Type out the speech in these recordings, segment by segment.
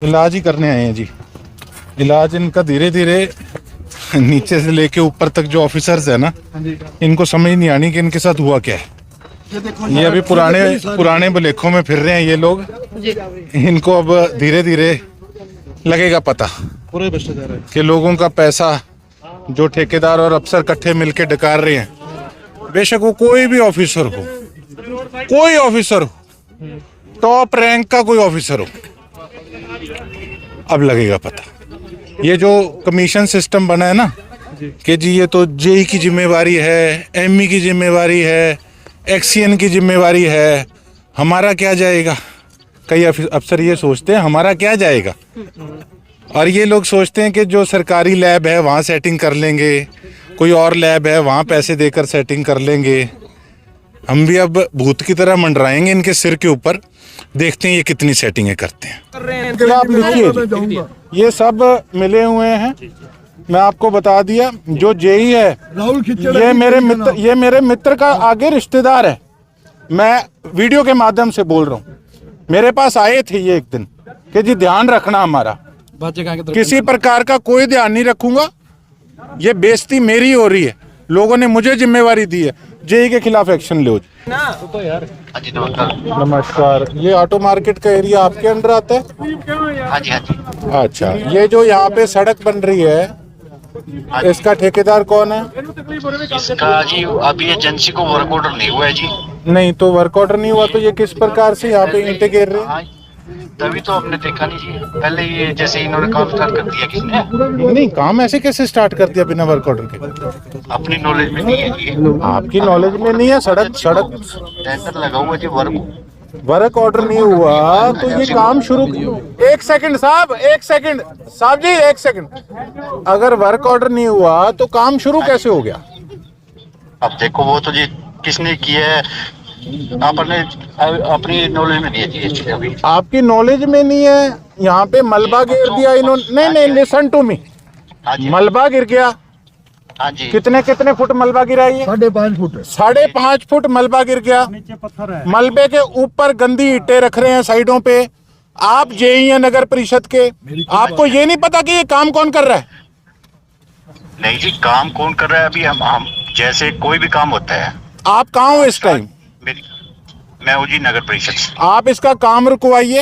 इलाज ही करने आए हैं जी। इलाज इनका धीरे धीरे नीचे से लेके ऊपर तक जो ऑफिसर्स है ना, इनको समझ नहीं आनी कि इनके साथ हुआ क्या है। ये अभी पुराने बुलेखों में फिर रहे हैं ये लोग। इनको अब धीरे धीरे लगेगा पता पूरे भ्रष्टाचार है कि लोगों का पैसा जो ठेकेदार और अफसर इकट्ठे मिलके डकार रहे हैं, बेशक वो कोई भी ऑफिसर हो, कोई ऑफिसर हो, टॉप रैंक का कोई ऑफिसर हो, अब लगेगा पता। ये जो कमीशन सिस्टम बना है ना कि जी ये तो जेई की जिम्मेवारी है, एमई की जिम्मेवारी है, एक्सीएन की जिम्मेवारी है, हमारा क्या जाएगा। कई अफसर ये सोचते हैं हमारा क्या जाएगा, और ये लोग सोचते हैं कि जो सरकारी लैब है वहाँ सेटिंग कर लेंगे, कोई और लैब है वहाँ पैसे देकर सेटिंग कर लेंगे। हम भी अब भूत की तरह मंडराएंगे इनके सिर के ऊपर, देखते हैं ये कितनी सेटिंगें करते हैं। आप लिखिए, ये सब मिले हुए हैं। मैं आपको बता दिया, जो जेई है ये मेरे मित्र का आगे रिश्तेदार है। मैं वीडियो के माध्यम से बोल रहा हूँ, मेरे पास आए थे ये एक दिन कि जी ध्यान रखना हमारा, किसी प्रकार का कोई ध्यान नहीं रखूंगा, ये बेइज्जती मेरी हो रही है, लोगों ने मुझे जिम्मेवारी दी है, जेई के खिलाफ एक्शन लो। नमस्कार, ये ऑटो मार्केट का एरिया आपके अंडर आता है? हाँ जी हाँ जी। अच्छा, ये जो यहाँ पे सड़क बन रही है इसका ठेकेदार कौन है? इसका जी अभी एजेंसी को वर्क ऑर्डर नहीं हुआ है जी। नहीं तो वर्क ऑर्डर नहीं हुआ तो ये किस प्रकार से यहाँ पे ईंटें गिर रही हैं? तभी तो आपने देखा नहीं जी, पहले ये जैसे इन्होंने काम स्टार्ट कर दिया किसने? नहीं, काम ऐसे कैसे स्टार्ट कर दिया बिना वर्क ऑर्डर के? अपनी नॉलेज में नहीं है जी। आपकी नॉलेज में नहीं है? सड़क टेंडर लगा हुआ जी, वर्क ऑर्डर नहीं हुआ तो ये काम शुरू। एक सेकंड साहब, एक सेकंड साहब जी, एक सेकंड। अगर वर्क ऑर्डर नहीं हुआ तो काम शुरू कैसे हो गया? अब देखो वो तो जी किसने किया है, आपने अपनी नॉलेज में नहीं है जी। अभी आपकी नॉलेज में नहीं है। यहाँ पे मलबा गिर दिया इन्होंने। नहीं, लिसन टू मी, मलबा गिर गया। हाँ जी। कितने फुट मलबा गिरा है? 5.5 फुट। 5.5 फुट मलबा गिर गया। नीचे पत्थर है। मलबे के ऊपर गंदी ईंटें रख रहे हैं साइडों पे। आप जेई हैं नगर परिषद के, आपको ये नहीं पता कि ये काम कौन कर रहा है? नहीं जी, काम कौन कर रहा है? अभी हम जैसे कोई भी काम होता है। आप कहाँ हो इस टाइम? मैं हूँ जी नगर परिषद से। आप इसका काम रुकवाइए।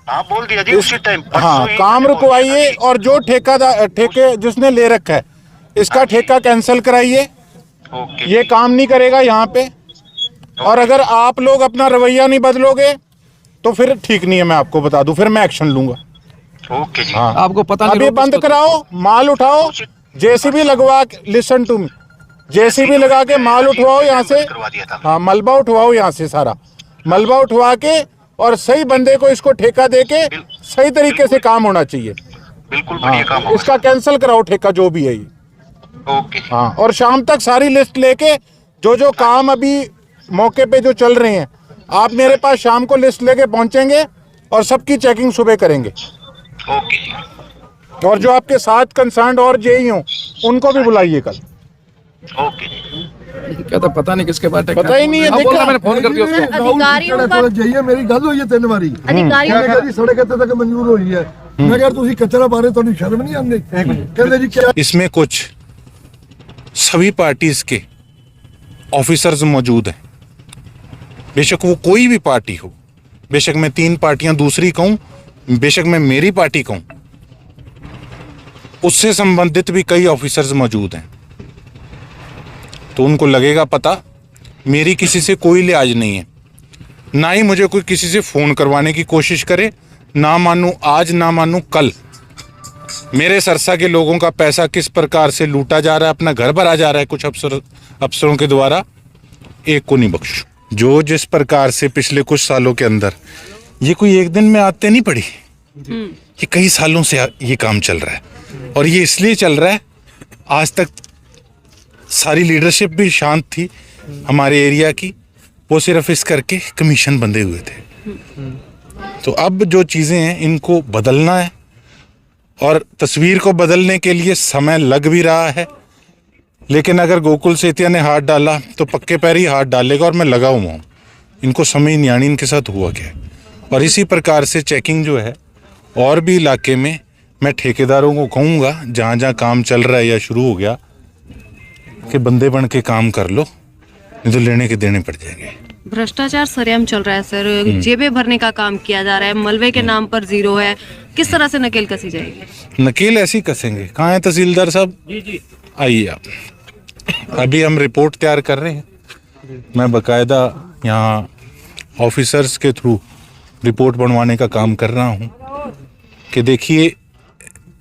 हाँ बोल दिया जी उसी टाइम। हाँ, काम रुकवाइए, और जो ठेके जिसने ले रखा है इसका ठेका कैंसिल कराइए। ये काम नहीं करेगा यहाँ पे। और अगर आप लोग अपना रवैया नहीं बदलोगे तो फिर ठीक नहीं है, मैं आपको बता दूं, फिर मैं एक्शन लूंगा। ओके जी। हाँ, आपको पता नहीं। अभी बंद कराओ, माल उठाओ, जेसीबी लगवा के, लिसन टू मी, जेसीबी लगा के माल उठवाओ यहाँ से। हाँ, मलबा उठवाओ यहाँ से, सारा मलबा उठवा के, और सही बंदे को इसको ठेका दे के सही तरीके से काम होना चाहिए। बिल्कुल बढ़िया काम होगा। इसका कैंसिल कराओ ठेका जो भी है ये। ओके। हाँ, और शाम तक सारी लिस्ट लेके जो काम अभी मौके पे जो चल रहे हैं, आप मेरे पास शाम को लिस्ट लेके पहुंचेंगे और सबकी चेकिंग सुबह करेंगे। ओके जी। और जो आपके साथ कंसर्न और जेई हो उनको भी बुलाइए कल। ओके जी। क्या तो पता नहीं किसके पास पता ही नहीं है। अब बोला, मैंने फोन कर दिया उसको। जाइए, मेरी गल हुई है 3 वारी। अधिकारी सड़क इत्थे तक मंजूर हुई है। मैं कह तुसी कचरा पा रहे, तुहानू शर्म नहीं आंदी? कहंदे जी क्या इसमें कुछ सभी पार्टीज के ऑफिसर्स मौजूद हैं, बेशक वो कोई भी पार्टी हो, बेशक मैं 3 पार्टियां दूसरी कहूं, बेशक मैं मेरी पार्टी कहूं, उससे संबंधित भी कई ऑफिसर्स मौजूद हैं। तो उनको लगेगा पता, मेरी किसी से कोई लिहाज नहीं है, ना ही मुझे कोई किसी से फोन करवाने की कोशिश करे। ना मानूं आज, ना मानूं कल, मेरे सरसा के लोगों का पैसा किस प्रकार से लूटा जा रहा है, अपना घर भरा जा रहा है कुछ अफसरों के द्वारा, एक को नहीं बख्शूं। जो जिस प्रकार से पिछले कुछ सालों के अंदर, ये कोई एक दिन में आते नहीं पड़ी, ये कई सालों से ये काम चल रहा है। और ये इसलिए चल रहा है, आज तक सारी लीडरशिप भी शांत थी हमारे एरिया की, वो सिर्फ इस करके कमीशन बंधे हुए थे। तो अब जो चीज़ें हैं इनको बदलना है, और तस्वीर को बदलने के लिए समय लग भी रहा है। लेकिन अगर गोकुल सेतिया ने हाथ डाला तो पक्के पैर ही हाथ डालेगा, और मैं लगा हुआ हूँ। इनको समझ नहीं आनी इनके साथ हुआ क्या है। और इसी प्रकार से चेकिंग जो है और भी इलाके में मैं ठेकेदारों को कहूँगा जहाँ जहाँ काम चल रहा है या शुरू हो गया कि बंदे बन के काम कर लो, नहीं तो लेने के देने पड़ जाएंगे। भ्रष्टाचार सरेआम चल रहा है सर, जेबें भरने का काम किया जा रहा है, मलबे के नाम पर जीरो है, किस तरह से नकेल कसी जाएगी? नकेल ऐसे ही कसेंगे। कहाँ है तहसीलदार साहब? जी आइए आप। अभी हम रिपोर्ट तैयार कर रहे हैं, मैं बकायदा यहाँ ऑफिसर्स के थ्रू रिपोर्ट बनवाने का काम कर रहा हूँ कि देखिए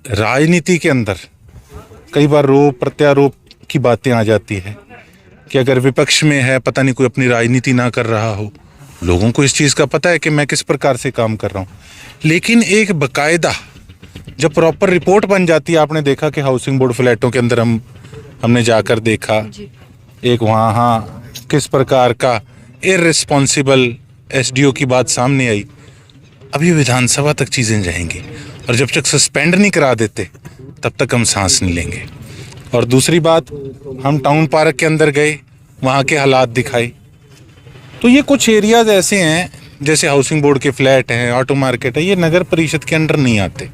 राजनीति के अंदर कई बार रोप प्रत्यारोप की बातें आ जाती है कि अगर विपक्ष में है पता नहीं कोई अपनी राजनीति ना कर रहा हो। लोगों को इस चीज़ का पता है कि मैं किस प्रकार से काम कर रहा हूँ, लेकिन एक बकायदा जब प्रॉपर रिपोर्ट बन जाती है, आपने देखा कि हाउसिंग बोर्ड फ्लैटों के अंदर हमने जाकर देखा एक वहाँ किस प्रकार का इररिस्पॉन्सिबल एसडीओ की बात सामने आई। अभी विधानसभा तक चीज़ें जाएंगी और जब तक सस्पेंड नहीं करा देते तब तक हम सांस नहीं लेंगे। और दूसरी बात, हम टाउन पार्क के अंदर गए, वहाँ के हालात दिखाए, तो ये कुछ एरियाज ऐसे हैं जैसे हाउसिंग बोर्ड के फ्लैट हैं, ऑटो मार्केट है, ये नगर परिषद के अंडर नहीं आते।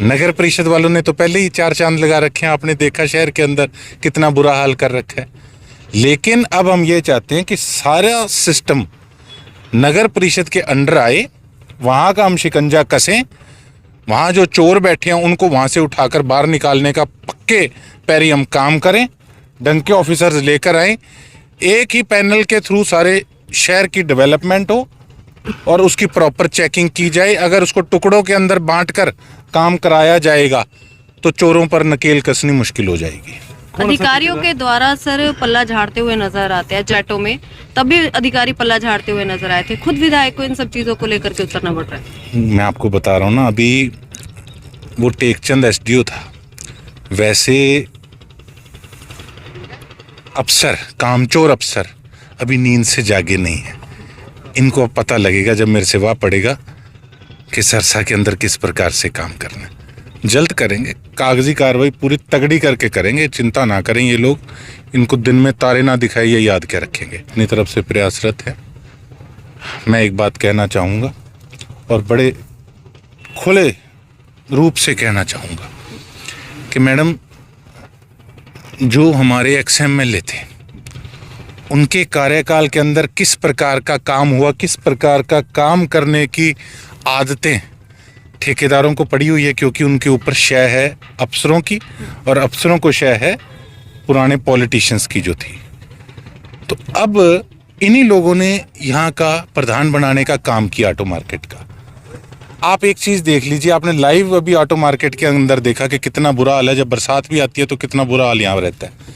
नगर परिषद वालों ने तो पहले ही 4 चांद लगा रखे हैं, आपने देखा शहर के अंदर कितना बुरा हाल कर रखा है। लेकिन अब हम ये चाहते हैं कि सारा सिस्टम नगर परिषद के अंडर आए, वहाँ का हम शिकंजा कसें, वहाँ जो चोर बैठे हैं उनको वहाँ से उठाकर बाहर निकालने का पक्के पैरी हम काम करें, डंके ऑफिसर्स लेकर आए, एक ही पैनल के थ्रू सारे शहर की डेवलपमेंट हो और उसकी प्रॉपर चेकिंग की जाए। अगर उसको टुकड़ों के अंदर बांटकर काम कराया जाएगा तो चोरों पर नकेल कसनी मुश्किल हो जाएगी। अधिकारियों के द्वारा सर पल्ला झाड़ते हुए नजर आते हैं चैटों में, तब भी अधिकारी पल्ला झाड़ते हुए नजर आए थे, खुद विधायक को इन सब चीजों को लेकर के उतरना पड़ रहा है। मैं आपको बता रहा हूँ ना, अभी वो टेकचंद एसडीओ था, वैसे अफसर, कामचोर अफसर अभी नींद से जागे नहीं है। इनको अब पता लगेगा जब मेरे से वाह पड़ेगा कि सरसा के अंदर किस प्रकार से काम करना है। जल्द करेंगे, कागजी कार्रवाई पूरी तगड़ी करके करेंगे, चिंता ना करें ये लोग। इनको दिन में तारे ना दिखाई ये याद क्या रखेंगे। अपनी तरफ से प्रयासरत है। मैं एक बात कहना चाहूँगा और बड़े खुले रूप से कहना चाहूँगा कि मैडम, जो हमारे एक्स-एमएलए थे उनके कार्यकाल के अंदर किस प्रकार का काम हुआ, किस प्रकार का काम करने की आदतें ठेकेदारों को पड़ी हुई है, क्योंकि उनके ऊपर शय है अफसरों की और अफसरों को शय है पुराने पॉलिटिशियंस की जो थी। तो अब इन्हीं लोगों ने यहाँ का प्रधान बनाने का काम किया ऑटो मार्केट का। आप एक चीज़ देख लीजिए, आपने लाइव अभी ऑटो मार्केट के अंदर देखा कि कितना बुरा हाल है। जब बरसात भी आती है तो कितना बुरा हाल यहाँ रहता है।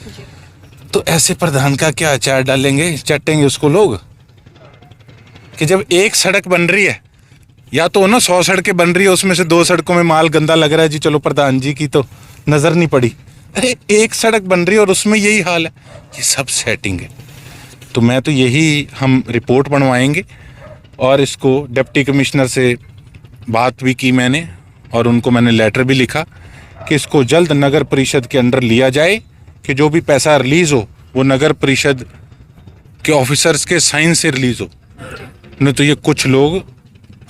तो ऐसे प्रधान का क्या अचार डालेंगे, चटेंगे उसको लोग कि जब एक सड़क बन रही है, या तो ना 100 सड़कें बन रही है, उसमें से 2 सड़कों में माल गंदा लग रहा है जी, चलो प्रधान जी की तो नज़र नहीं पड़ी। अरे एक सड़क बन रही है और उसमें यही हाल है, ये सब सेटिंग है। तो मैं तो यही, हम रिपोर्ट बनवाएंगे और इसको डिप्टी कमिश्नर से बात भी की मैंने और उनको मैंने लेटर भी लिखा कि इसको जल्द नगर परिषद के अंडर लिया जाए, कि जो भी पैसा रिलीज़ हो वो नगर परिषद के ऑफिसर्स के साइन से रिलीज़ हो। नहीं तो ये कुछ लोग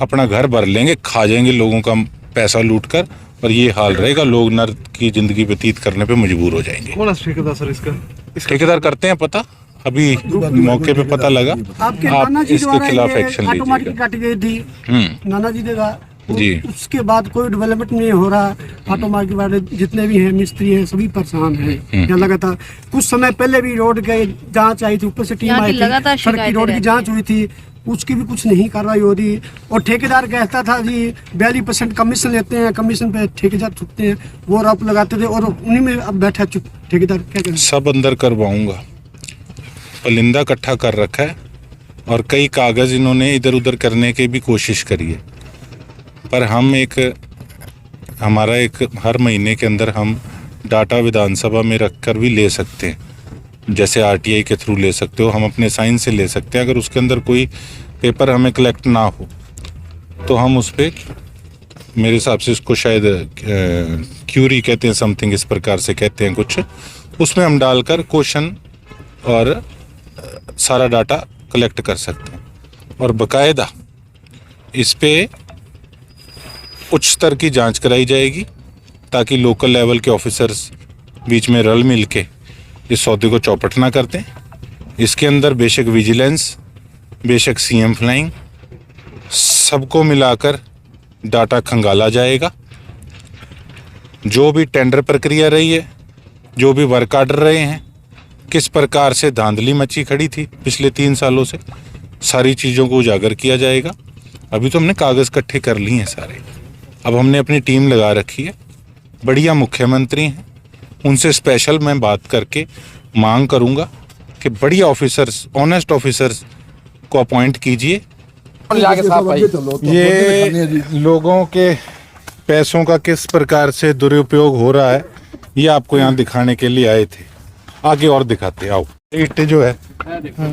अपना घर भर लेंगे, खा जाएंगे लोगों का पैसा लूट कर, और ये हाल रहेगा, लोग नर्क की जिंदगी व्यतीत करने पे मजबूर हो जाएंगे। कौन है ठेकेदार सर इसका? ठेकेदार करते हैं पता, अभी मौके पे पता लगा। आपके आप नाना जी इसके खिलाफ एक्शन ऑटो मार्केट लीजिएगा। काटी गई थी, नाना जी देगा जी। उसके बाद कोई डेवलपमेंट नहीं हो रहा। ऑटो मार्केट वाले जितने भी हैं मिस्त्री हैं सभी परेशान हैं। यहाँ लगातार कुछ समय पहले भी रोड की जांच आई थी, ऊपर से टीम यहाँ की आई थी, लगातार सड़क की शिकायतें रोड की रहती जांच हुई थी, उसकी भी कुछ नहीं कार्रवाई हो रही। और ठेकेदार कहता था जी 42% कमीशन लेते हैं, कमीशन पे ठेकेदार चुकते हैं, वो आरोप लगाते थे और उन्हीं में अब बैठा चुप ठेकेदार। क्या करें? सब अंदर करवाऊंगा, पलिंदा इकट्ठा कर रखा है और कई कागज इन्होंने इधर उधर करने की भी कोशिश करी है, पर हम हमारा एक हर महीने के अंदर हम डाटा विधानसभा में रखकर भी ले सकते हैं, जैसे आरटीआई के थ्रू ले सकते हो, हम अपने साइन से ले सकते हैं। अगर उसके अंदर कोई पेपर हमें कलेक्ट ना हो तो हम उस पर, मेरे हिसाब से इसको शायद क्यूरी कहते हैं, समथिंग इस प्रकार से कहते हैं कुछ, उसमें हम डालकर क्वेश्चन और सारा डाटा कलेक्ट कर सकते हैं और बाकायदा इस पे उच्च स्तर की जांच कराई जाएगी ताकि लोकल लेवल के ऑफिसर्स बीच में रल मिल के इस सौदे को चौपट ना करते हैं। इसके अंदर बेशक विजिलेंस, बेशक सीएम फ्लाइंग, सबको मिलाकर डाटा खंगाला जाएगा। जो भी टेंडर प्रक्रिया रही है, जो भी वर्क आर्डर रहे हैं, किस प्रकार से धांधली मची खड़ी थी पिछले 3 सालों से, सारी चीज़ों को उजागर किया जाएगा। अभी तो हमने कागज़ इकट्ठे कर लिए हैं सारे, अब हमने अपनी टीम लगा रखी है। बढ़िया मुख्यमंत्री हैं, उनसे स्पेशल मैं बात करके मांग करूंगा कि बढ़िया ऑफिसर्स, ऑनेस्ट ऑफिसर्स को अपॉइंट कीजिए। आगे साहब भाई, ये लोगों के पैसों का किस प्रकार से दुरुपयोग हो रहा है, ये आपको यहाँ दिखाने के लिए आए थे। आगे और दिखाते, आओ। ईंटें जो है,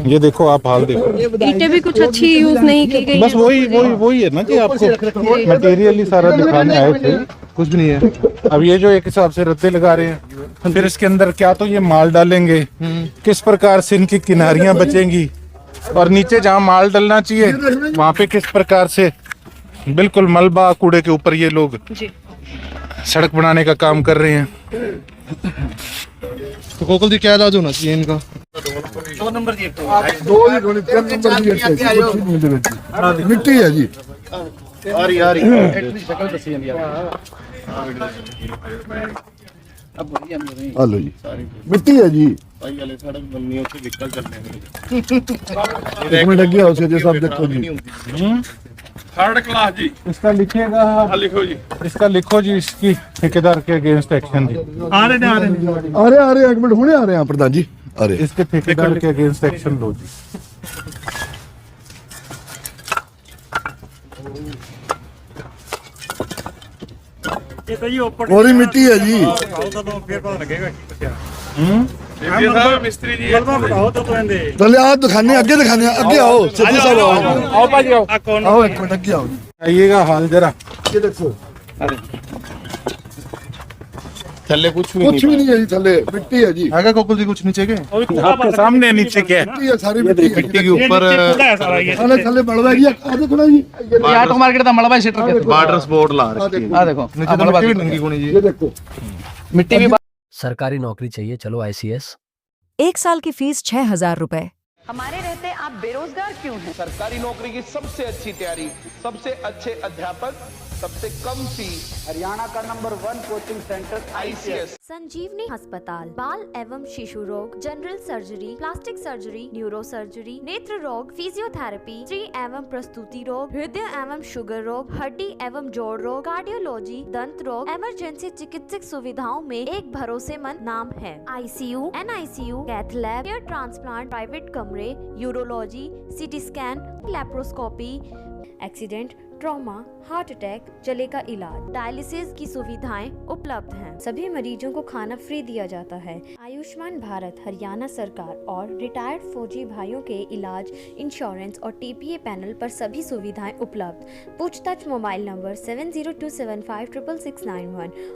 ये देखो, आप हाल देखो। ईंटें भी कुछ अच्छी यूज नहीं की गई बस वही है ना कि आपको मटेरियल ही सारा दिखाने आए थे, कुछ भी नहीं है। अब ये जो एक हिसाब से रद्दे लगा रहे हैं, फिर इसके अंदर क्या तो ये माल डालेंगे, किस प्रकार से इनकी किनारियां बचेंगी, और नीचे जहाँ माल डलना चाहिए वहाँ पे किस प्रकार से बिल्कुल मलबा कूड़े के ऊपर ये लोग सड़क बनाने का काम कर रहे हैं। तो कोकल जी क्या इलाज होना चाहिए इनका? 2 नंबर ਦੀ 3 ਨੰਬਰ ਦੀ ਮਿੱਟੀ ਹੈ ਜੀ। आ रही शक्ल दसी ਜਾਂਦੀ ਆ। ਹਲੋ ਜੀ, ਮਿੱਟੀ ਹੈ ਜੀ। भाई वाले सड़क बननी है, उससे निकल चलने हैं। एक मिनट लग गया उसे जो सब देखो जी। थर्ड क्लास जी, इसका लिखिएगा, लिखो जी, इसका लिखो जी, इसकी ठेकेदार के अगेंस्ट एक्शन जी। आ रहे एक मिनट हुने आ रहे हैं प्रधान जी, आ रहे। इसके ठेकेदार के अगेंस्ट एक्शन लो जी। कोरी मिट्टी है जी। मिस्त्री जी, चले आप दिखाने, आगे दिखाने, आगे आओ सती साहब, आओ भाजी आओ, आओ एक मिनट आगे आओ। आइएगा हाल जरा। ये देखो थल्ले कुछ भी कुछ भी नहीं है जी, थले मिट्टी है जी। आगे कोकल जी कुछ नीचे के आपके सामने नीचे क्या है? मिट्टी है, सारी मिट्टी है। मिट्टी के ऊपर थले थले बड़वा जी, आ देखो ना जी, ये आटो मार्केट ਦਾ ਮਲਬਾ ਸ਼ਟਰ ਕੇ बॉर्डर स्पॉट ला रखी है। ਆ ਦੇਖੋ नीचे तो मिट्टी भी नंगी कोनी जी। ये देखो ਮਿੱਟੀ ਵੀ सरकारी नौकरी चाहिए, चलो ICS। 1 साल की फीस 6,000 रुपए। हमारे रहते आप बेरोजगार क्यों हैं? सरकारी नौकरी की सबसे अच्छी तैयारी, सबसे अच्छे अध्यापक, सबसे कम फीस, हरियाणा का नंबर 1 कोचिंग सेंटर ICS। संजीवनी अस्पताल बाल एवं शिशु रोग, general surgery, plastic surgery, neuro surgery, नेत्र रोग, फिजियोथेरेपी, स्त्री एवं प्रस्तुति रोग, हृदय एवं शुगर रोग, हड्डी एवं जोड़ रोग, कार्डियोलॉजी, दंत रोग, इमरजेंसी चिकित्सक सुविधाओं में एक भरोसेमंद नाम है। ICU, NICU, cath lab, hair transplant, private कमरे, urology, CT scan, laparoscopy, accident, trauma, heart attack, जले का इलाज, डायलिसिस की सुविधाएं उपलब्ध हैं। सभी मरीजों को खाना फ्री दिया जाता है। आयुष्मान भारत हरियाणा सरकार और रिटायर्ड फौजी भाइयों के इलाज, इंश्योरेंस और TPA पैनल पर सभी सुविधाएं उपलब्ध। पूछताछ मोबाइल नंबर 7027566691